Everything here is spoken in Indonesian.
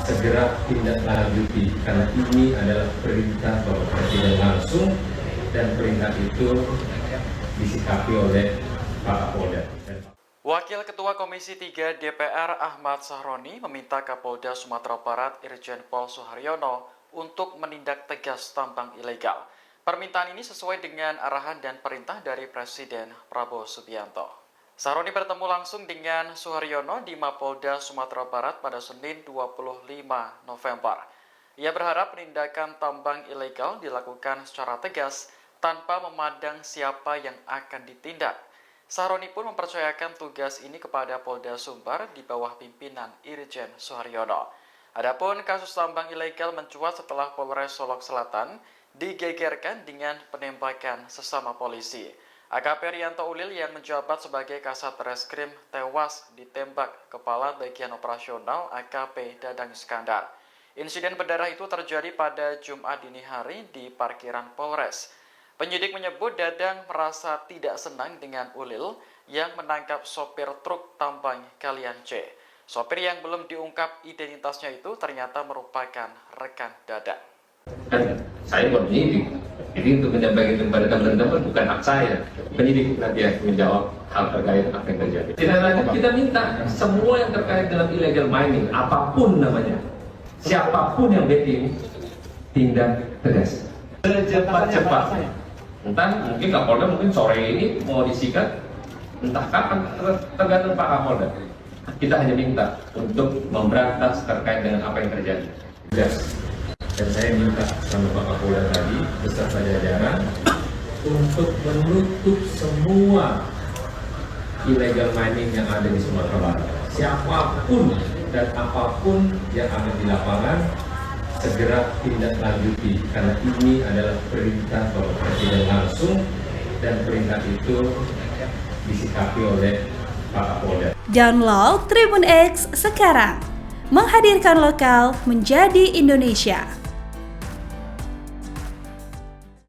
segera tindak lanjuti karena ini adalah perintah Bapak Presiden langsung dan perintah itu disikapi oleh Pak Kapolda. Wakil Ketua Komisi 3 DPR Ahmad Sahroni meminta Kapolda Sumatera Barat Irjen Pol Suharyono untuk menindak tegas tambang ilegal. Permintaan ini sesuai dengan arahan dan perintah dari Presiden Prabowo Subianto. Sahroni bertemu langsung dengan Suharyono di Mapolda Sumatera Barat pada Senin 25 November. Ia berharap penindakan tambang ilegal dilakukan secara tegas tanpa memandang siapa yang akan ditindak. Sahroni pun mempercayakan tugas ini kepada Polda Sumbar di bawah pimpinan Irjen Suharyono. Adapun kasus tambang ilegal mencuat setelah Polres Solok Selatan digegerkan dengan penembakan sesama polisi. AKP Rianto Ulil yang menjabat sebagai Kasat Reskrim tewas ditembak kepala bagian operasional AKP Dadang Iskandar. Insiden berdarah itu terjadi pada Jumat dini hari di parkiran Polres. Penyidik menyebut Dadang merasa tidak senang dengan Ulil yang menangkap sopir truk tambang Kalian C. Sopir yang belum diungkap identitasnya itu ternyata merupakan rekan Dadang. Saya bukan penyidik, jadi untuk menyampaikan kepada teman-teman bukan hak saya. Penyidik nanti yang menjawab hal terkait apa yang terjadi. Tidak lanjut, kita minta semua yang terkait dengan illegal mining, apapun namanya, siapapun yang backing, tindak tegas secepat-cepatnya. Entah mungkin Kapolda mungkin sore ini mau disikat, entah kapan, tergantung Pak Kapolda. Kita hanya minta untuk memberantas terkait dengan apa yang terjadi. Yes. Dan saya minta sama Pak Kapolda tadi beserta jajaran untuk menutup semua illegal mining yang ada di Sumatera Barat. Siapapun dan apapun yang ada di lapangan segera tindak lanjuti karena ini adalah perintah Bapak Presiden langsung dan perintah itu disikapi oleh Pak Kapolda. Download Tribun X sekarang, menghadirkan lokal menjadi Indonesia.